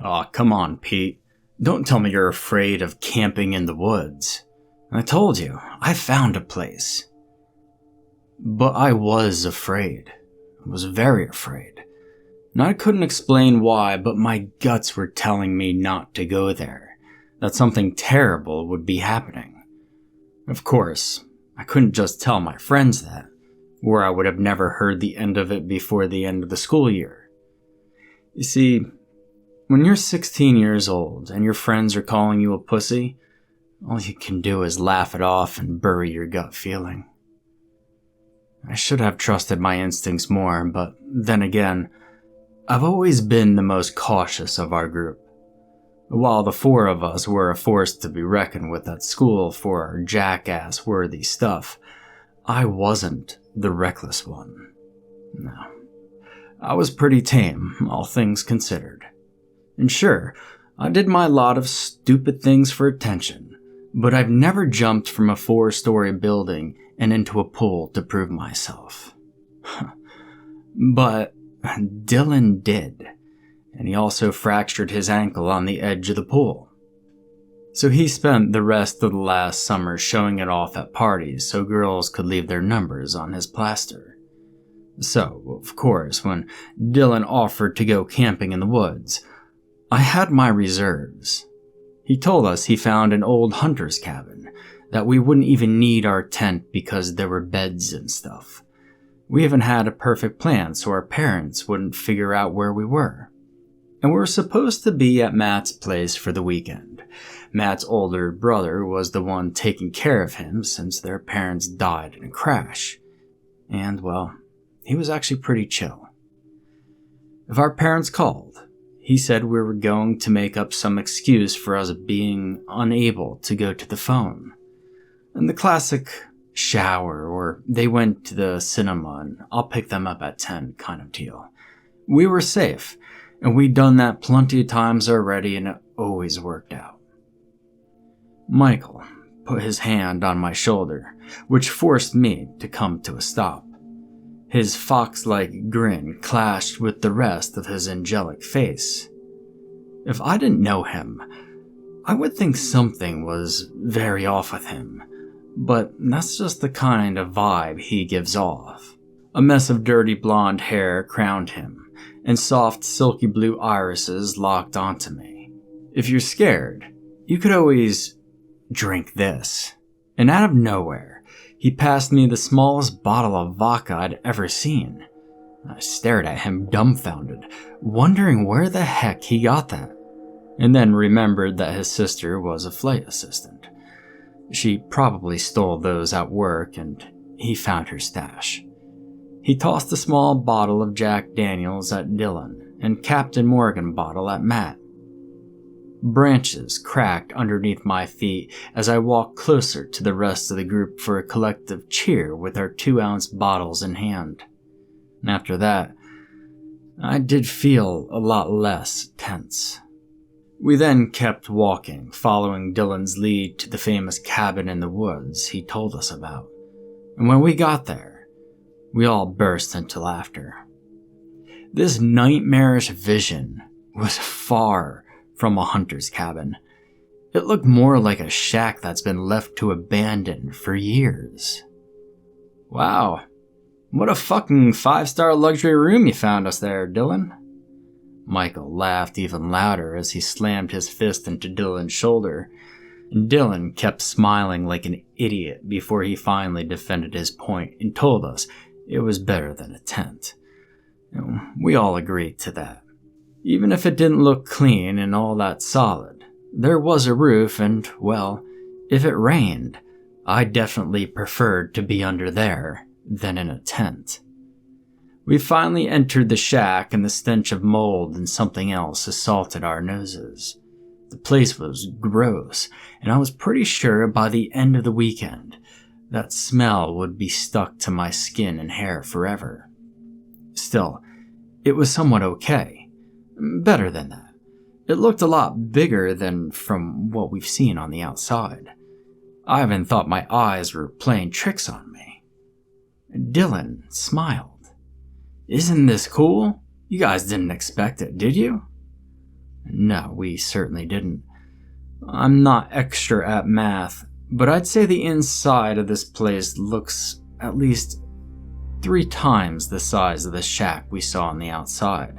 Aw, come on, Pete. Don't tell me you're afraid of camping in the woods. I told you, I found a place. But I was afraid. I was very afraid. And I couldn't explain why, but my guts were telling me not to go there, that something terrible would be happening. Of course, I couldn't just tell my friends that, or I would have never heard the end of it before the end of the school year. You see, when you're 16 years old and your friends are calling you a pussy, all you can do is laugh it off and bury your gut feeling. I should have trusted my instincts more, but then again, I've always been the most cautious of our group. While the four of us were a force to be reckoned with at school for our jackass-worthy stuff, I wasn't the reckless one. No. I was pretty tame, all things considered. And sure, I did my lot of stupid things for attention, but I've never jumped from a 4-story building and into a pool to prove myself. But Dylan did, and he also fractured his ankle on the edge of the pool. So he spent the rest of the last summer showing it off at parties so girls could leave their numbers on his plaster. So, of course, when Dylan offered to go camping in the woods, I had my reserves. He told us he found an old hunter's cabin, that we wouldn't even need our tent because there were beds and stuff. We even had a perfect plan so our parents wouldn't figure out where we were. And we were supposed to be at Matt's place for the weekend. Matt's older brother was the one taking care of him since their parents died in a crash. And, well, he was actually pretty chill. If our parents called, he said we were going to make up some excuse for us being unable to go to the phone. And the classic shower or they went to the cinema and I'll pick them up at 10 kind of deal. We were safe, and we'd done that plenty of times already and it always worked out. Michael put his hand on my shoulder, which forced me to come to a stop. His fox-like grin clashed with the rest of his angelic face. If I didn't know him, I would think something was very off with him, but that's just the kind of vibe he gives off. A mess of dirty blonde hair crowned him, and soft silky blue irises locked onto me. If you're scared, you could always drink this. And out of nowhere, he passed me the smallest bottle of vodka I'd ever seen. I stared at him dumbfounded, wondering where the heck he got that, and then remembered that his sister was a flight assistant. She probably stole those at work, and he found her stash. He tossed a small bottle of Jack Daniels at Dylan, and Captain Morgan bottle at Matt. Branches cracked underneath my feet as I walked closer to the rest of the group for a collective cheer with our 2-ounce bottles in hand. And after that, I did feel a lot less tense. We then kept walking, following Dylan's lead to the famous cabin in the woods he told us about. And when we got there, we all burst into laughter. This nightmarish vision was far from a hunter's cabin. It looked more like a shack that's been left to abandon for years. Wow, what a fucking 5-star luxury room you found us there, Dylan. Michael laughed even louder as he slammed his fist into Dylan's shoulder, and Dylan kept smiling like an idiot before he finally defended his point and told us it was better than a tent. We all agreed to that. Even if it didn't look clean and all that solid, there was a roof and, well, if it rained, I definitely preferred to be under there than in a tent. We finally entered the shack and the stench of mold and something else assaulted our noses. The place was gross, and I was pretty sure by the end of the weekend, that smell would be stuck to my skin and hair forever. Still, it was somewhat okay. Better than that. It looked a lot bigger than from what we've seen on the outside. I even thought my eyes were playing tricks on me. Dylan smiled. "Isn't this cool? You guys didn't expect it, did you?" No, we certainly didn't. I'm not extra at math, but I'd say the inside of this place looks at least 3 times the size of the shack we saw on the outside.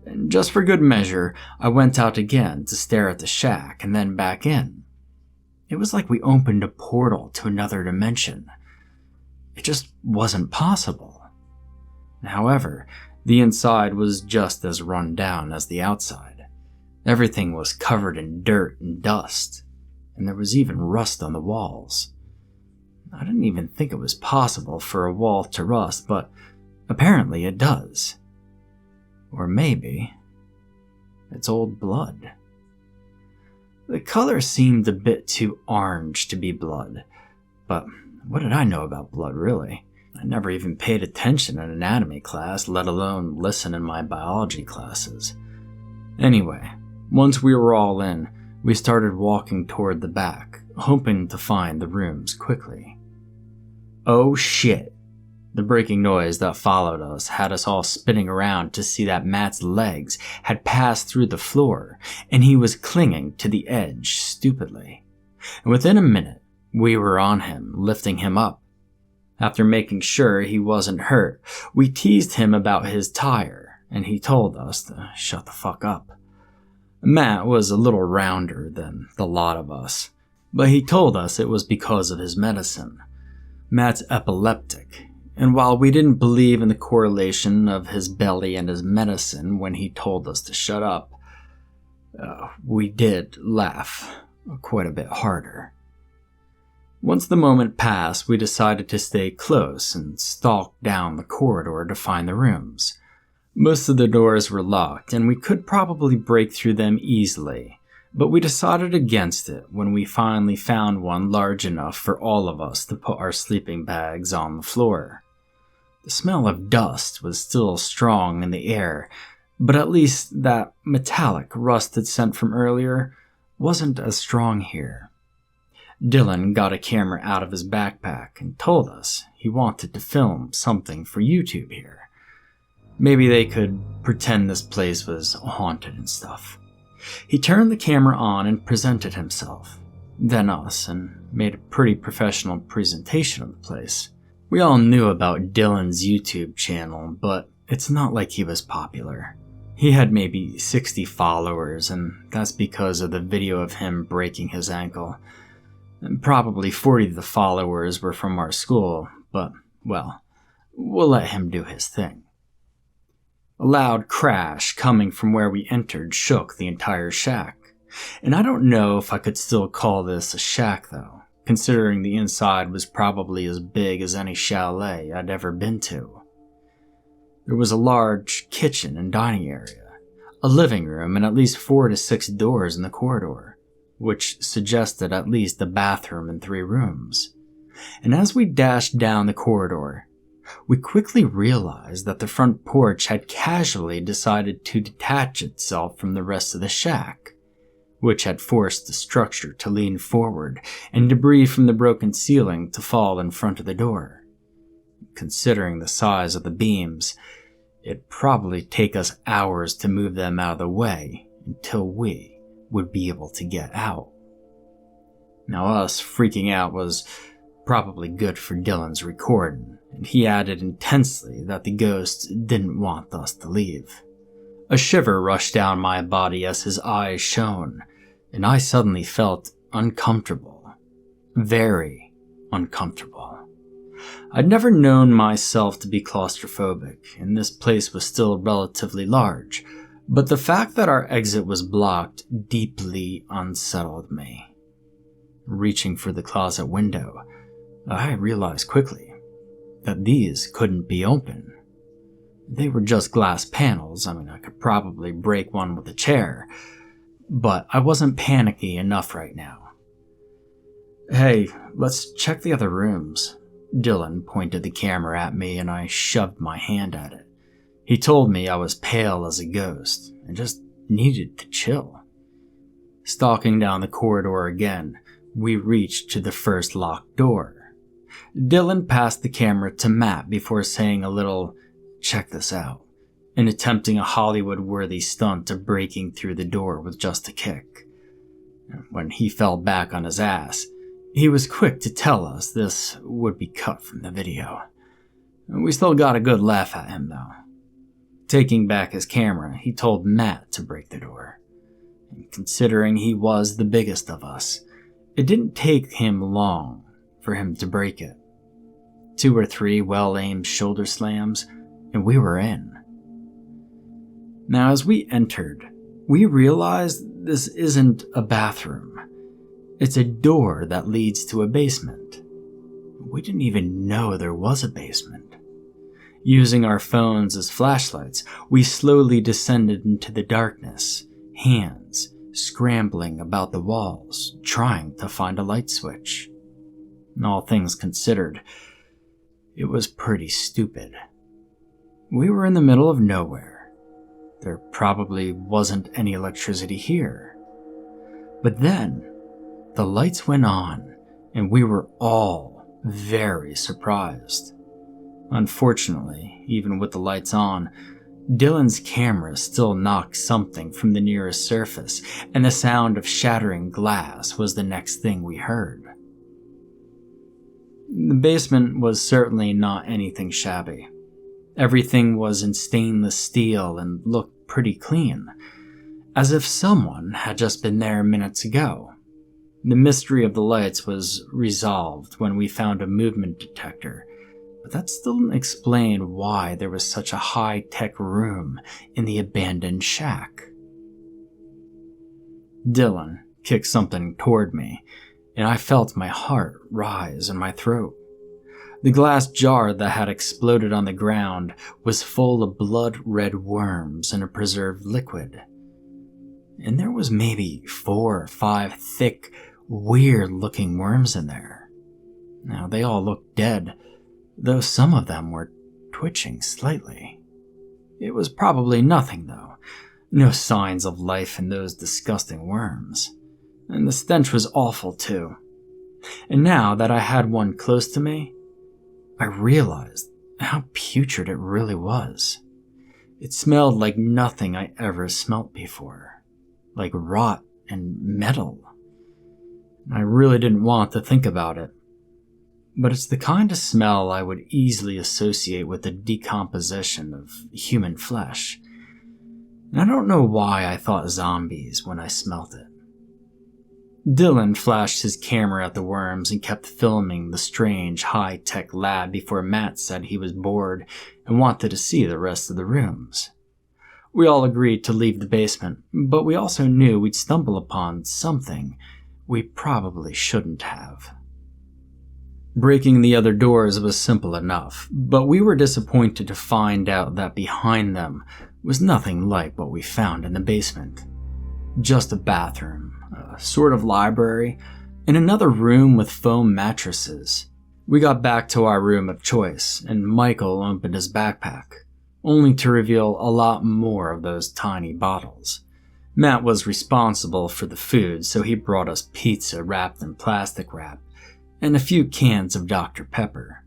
And just for good measure, I went out again to stare at the shack and then back in. It was like we opened a portal to another dimension. It just wasn't possible. However, the inside was just as run down as the outside. Everything was covered in dirt and dust, and there was even rust on the walls. I didn't even think it was possible for a wall to rust, but apparently it does. Or maybe it's old blood. The color seemed a bit too orange to be blood, but what did I know about blood, really? I never even paid attention in anatomy class, let alone listen in my biology classes. Anyway, once we were all in, we started walking toward the back, hoping to find the rooms quickly. Oh shit! The breaking noise that followed us had us all spinning around to see that Matt's legs had passed through the floor, and he was clinging to the edge stupidly. And within a minute, we were on him, lifting him up. After making sure he wasn't hurt, we teased him about his tire, and he told us to shut the fuck up. Matt was a little rounder than the lot of us, but he told us it was because of his medicine. Matt's epileptic, and while we didn't believe in the correlation of his belly and his medicine when he told us to shut up, we did laugh quite a bit harder. Once the moment passed, we decided to stay close and stalk down the corridor to find the rooms. Most of the doors were locked, and we could probably break through them easily, but we decided against it when we finally found one large enough for all of us to put our sleeping bags on the floor. The smell of dust was still strong in the air, but at least that metallic rusted scent from earlier wasn't as strong here. Dylan got a camera out of his backpack and told us he wanted to film something for YouTube here. Maybe they could pretend this place was haunted and stuff. He turned the camera on and presented himself, then us, and made a pretty professional presentation of the place. We all knew about Dylan's YouTube channel, but it's not like he was popular. He had maybe 60 followers, and that's because of the video of him breaking his ankle. And probably 40 of the followers were from our school, but, well, we'll let him do his thing. A loud crash coming from where we entered shook the entire shack, and I don't know if I could still call this a shack though, considering the inside was probably as big as any chalet I'd ever been to. There was a large kitchen and dining area, a living room, and at least 4 to 6 doors in the corridor, which suggested at least a bathroom and 3 rooms. And as we dashed down the corridor, we quickly realized that the front porch had casually decided to detach itself from the rest of the shack, which had forced the structure to lean forward and debris from the broken ceiling to fall in front of the door. Considering the size of the beams, it'd probably take us hours to move them out of the way until we would be able to get out. Now us freaking out was probably good for Dylan's recording, and he added intensely that the ghosts didn't want us to leave. A shiver rushed down my body as his eyes shone, and I suddenly felt uncomfortable. Very uncomfortable. I'd never known myself to be claustrophobic, and this place was still relatively large, but the fact that our exit was blocked deeply unsettled me. Reaching for the closet window, I realized quickly that these couldn't be open. They were just glass panels. I could probably break one with a chair, but I wasn't panicky enough right now. "Hey, let's check the other rooms." Dylan pointed the camera at me and I shoved my hand at it. He told me I was pale as a ghost and just needed to chill. Stalking down the corridor again, we reached to the first locked door. Dylan passed the camera to Matt before saying a little, "Check this out," and attempting a Hollywood-worthy stunt of breaking through the door with just a kick. When he fell back on his ass, he was quick to tell us this would be cut from the video. We still got a good laugh at him, though. Taking back his camera, he told Matt to break the door. And considering he was the biggest of us, it didn't take him long for him to break it. 2 or 3 well-aimed shoulder slams, and we were in. Now, as we entered, we realized this isn't a bathroom. It's a door that leads to a basement. We didn't even know there was a basement. Using our phones as flashlights, we slowly descended into the darkness, hands scrambling about the walls, trying to find a light switch. All things considered, it was pretty stupid. We were in the middle of nowhere. There probably wasn't any electricity here. But then, the lights went on, and we were all very surprised. Unfortunately, even with the lights on, Dylan's camera still knocked something from the nearest surface, and the sound of shattering glass was the next thing we heard. The basement was certainly not anything shabby. Everything was in stainless steel and looked pretty clean, as if someone had just been there minutes ago. The mystery of the lights was resolved when we found a movement detector, but that still didn't explain why there was such a high-tech room in the abandoned shack. Dylan kicked something toward me, and I felt my heart rise in my throat. The glass jar that had exploded on the ground was full of blood-red worms in a preserved liquid. And there was maybe 4 or 5 thick, weird-looking worms in there. Now, they all looked dead, though some of them were twitching slightly. It was probably nothing, though. No signs of life in those disgusting worms. And the stench was awful, too. And now that I had one close to me, I realized how putrid it really was. It smelled like nothing I ever smelt before. Like rot and metal. I really didn't want to think about it. But it's the kind of smell I would easily associate with the decomposition of human flesh. And I don't know why I thought zombies when I smelt it. Dylan flashed his camera at the worms and kept filming the strange high-tech lab before Matt said he was bored and wanted to see the rest of the rooms. We all agreed to leave the basement, but we also knew we'd stumble upon something we probably shouldn't have. Breaking the other doors was simple enough, but we were disappointed to find out that behind them was nothing like what we found in the basement. Just a bathroom, a sort of library, and another room with foam mattresses. We got back to our room of choice, and Michael opened his backpack, only to reveal a lot more of those tiny bottles. Matt was responsible for the food, so he brought us pizza wrapped in plastic wrap, and a few cans of Dr. Pepper.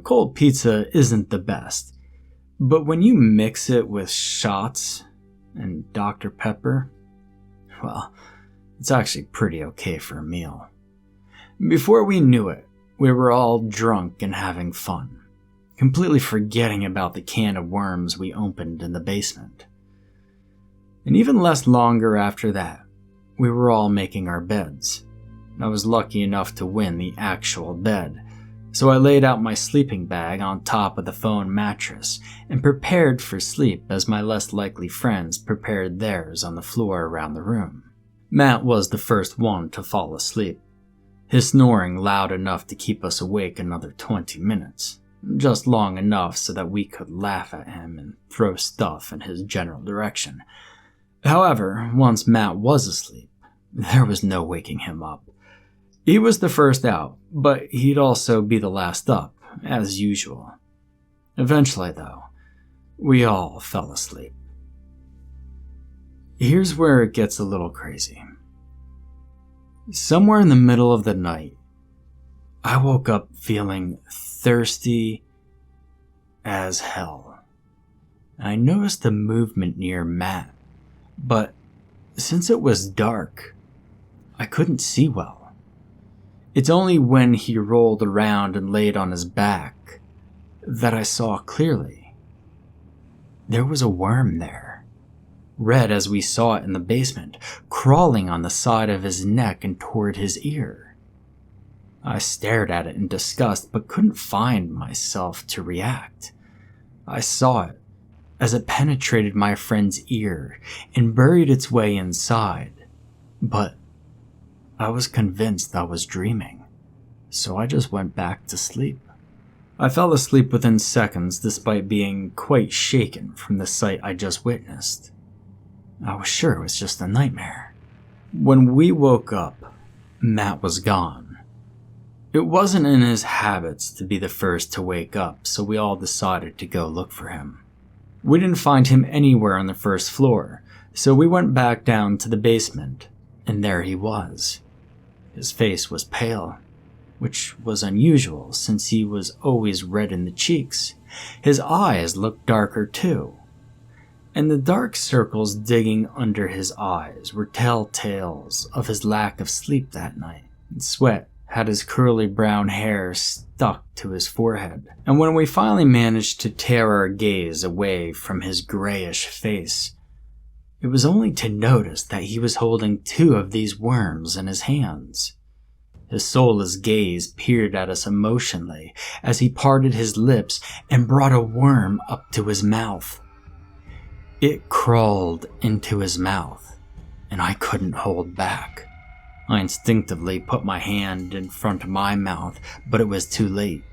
Cold pizza isn't the best, but when you mix it with shots and Dr. Pepper, well, it's actually pretty okay for a meal. Before we knew it, we were all drunk and having fun, completely forgetting about the can of worms we opened in the basement. And even less longer after that, we were all making our beds. I was lucky enough to win the actual bed, so I laid out my sleeping bag on top of the foam mattress and prepared for sleep as my less likely friends prepared theirs on the floor around the room. Matt was the first one to fall asleep, his snoring loud enough to keep us awake another 20 minutes, just long enough so that we could laugh at him and throw stuff in his general direction. However, once Matt was asleep, there was no waking him up. He was the first out, but he'd also be the last up, as usual. Eventually, though, we all fell asleep. Here's where it gets a little crazy. Somewhere in the middle of the night, I woke up feeling thirsty as hell. I noticed a movement near Matt, but since it was dark, I couldn't see well. It's only when he rolled around and laid on his back that I saw clearly. There was a worm there, red as we saw it in the basement, crawling on the side of his neck and toward his ear. I stared at it in disgust but couldn't find myself to react. I saw it as it penetrated my friend's ear and buried its way inside, but I was convinced I was dreaming, so I just went back to sleep. I fell asleep within seconds despite being quite shaken from the sight I just witnessed. I was sure it was just a nightmare. When we woke up, Matt was gone. It wasn't in his habits to be the first to wake up, so we all decided to go look for him. We didn't find him anywhere on the first floor, so we went back down to the basement, and there he was. His face was pale, which was unusual since he was always red in the cheeks. His eyes looked darker too, and the dark circles digging under his eyes were telltales of his lack of sleep that night. And sweat had his curly brown hair stuck to his forehead, and when we finally managed to tear our gaze away from his grayish face, it was only to notice that he was holding 2 of these worms in his hands. His soulless gaze peered at us emotionally as he parted his lips and brought a worm up to his mouth. It crawled into his mouth, and I couldn't hold back. I instinctively put my hand in front of my mouth, but it was too late.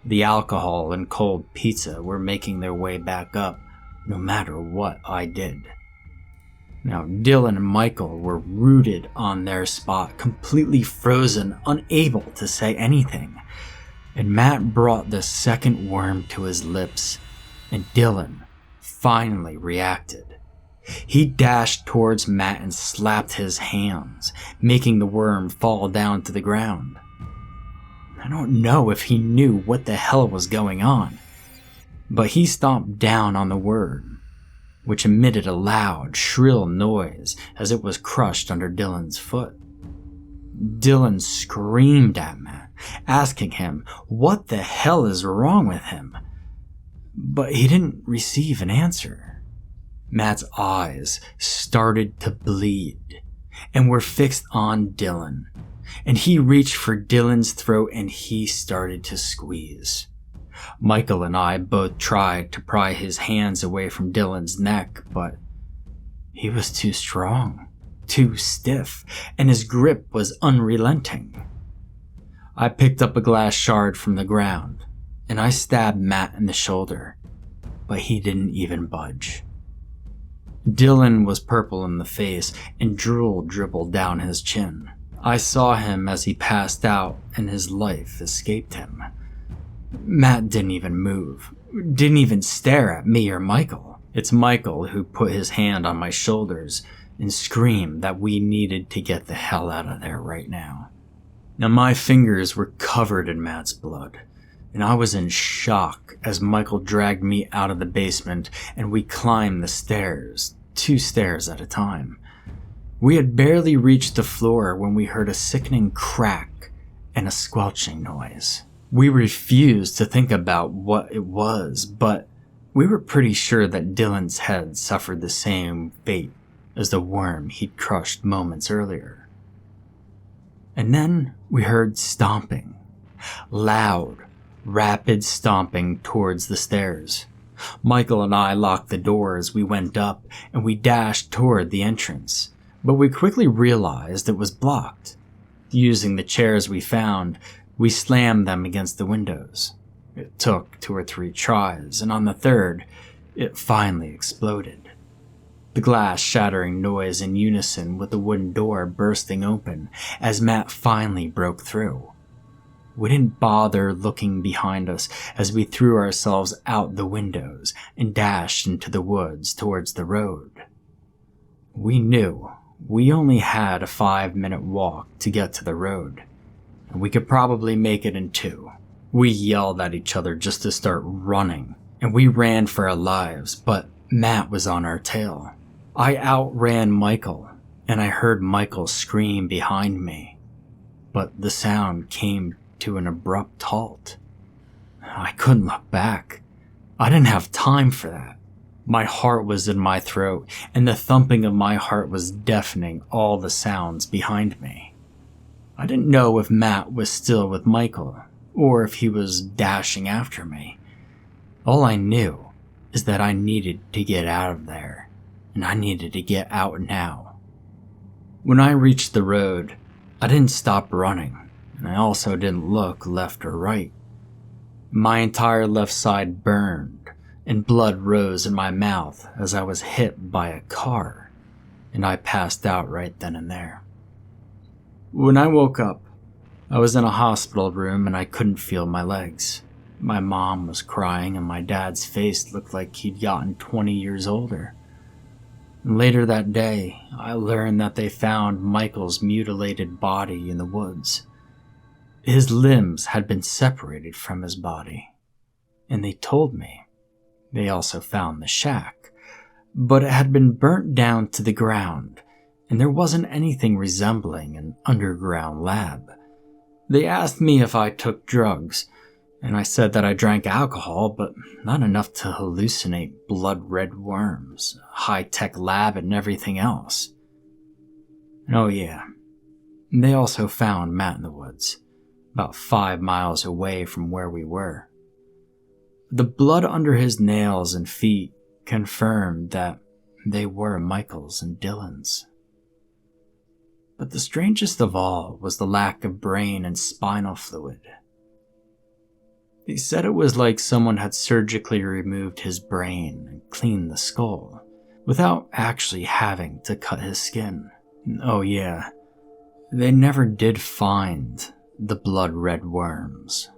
The alcohol and cold pizza were making their way back up, no matter what I did. Now, Dylan and Michael were rooted on their spot, completely frozen, unable to say anything. And Matt brought the second worm to his lips, and Dylan finally reacted. He dashed towards Matt and slapped his hands, making the worm fall down to the ground. I don't know if he knew what the hell was going on, but he stomped down on the worm, which emitted a loud, shrill noise as it was crushed under Dylan's foot. Dylan screamed at Matt, asking him what the hell is wrong with him, but he didn't receive an answer. Matt's eyes started to bleed and were fixed on Dylan, and he reached for Dylan's throat and he started to squeeze. Michael and I both tried to pry his hands away from Dylan's neck, but he was too strong, too stiff, and his grip was unrelenting. I picked up a glass shard from the ground, and I stabbed Matt in the shoulder, but he didn't even budge. Dylan was purple in the face, and drool dribbled down his chin. I saw him as he passed out, and his life escaped him. Matt didn't even move, didn't even stare at me or Michael. It's Michael who put his hand on my shoulders and screamed that we needed to get the hell out of there right now. Now my fingers were covered in Matt's blood, and I was in shock as Michael dragged me out of the basement and we climbed the stairs, 2 stairs at a time. We had barely reached the floor when we heard a sickening crack and a squelching noise. We refused to think about what it was, but we were pretty sure that Dylan's head suffered the same fate as the worm he'd crushed moments earlier. And then we heard stomping, loud, rapid stomping towards the stairs. Michael and I locked the door as we went up, and we dashed toward the entrance, but we quickly realized it was blocked. Using the chairs we found, we slammed them against the windows. It took 2 or 3 tries, and on the 3rd, it finally exploded. The glass shattering noise in unison with the wooden door bursting open as Matt finally broke through. We didn't bother looking behind us as we threw ourselves out the windows and dashed into the woods towards the road. We knew we only had a 5-minute walk to get to the road, and we could probably make it in 2. We yelled at each other just to start running, and we ran for our lives, but Matt was on our tail. I outran Michael, and I heard Michael scream behind me, but the sound came to an abrupt halt. I couldn't look back. I didn't have time for that. My heart was in my throat, and the thumping of my heart was deafening all the sounds behind me. I didn't know if Matt was still with Michael, or if he was dashing after me. All I knew is that I needed to get out of there, and I needed to get out now. When I reached the road, I didn't stop running, and I also didn't look left or right. My entire left side burned, and blood rose in my mouth as I was hit by a car, and I passed out right then and there. When I woke up, I was in a hospital room and I couldn't feel my legs. My mom was crying and my dad's face looked like he'd gotten 20 years older. And later that day, I learned that they found Michael's mutilated body in the woods. His limbs had been separated from his body, and they told me they also found the shack, but it had been burnt down to the ground, and there wasn't anything resembling an underground lab. They asked me if I took drugs, and I said that I drank alcohol, but not enough to hallucinate blood-red worms, a high-tech lab, and everything else. Oh yeah, they also found Matt in the woods, about 5 miles away from where we were. The blood under his nails and feet confirmed that they were Michael's and Dylan's. But the strangest of all was the lack of brain and spinal fluid. He said it was like someone had surgically removed his brain and cleaned the skull, without actually having to cut his skin. Oh yeah, they never did find the blood-red worms.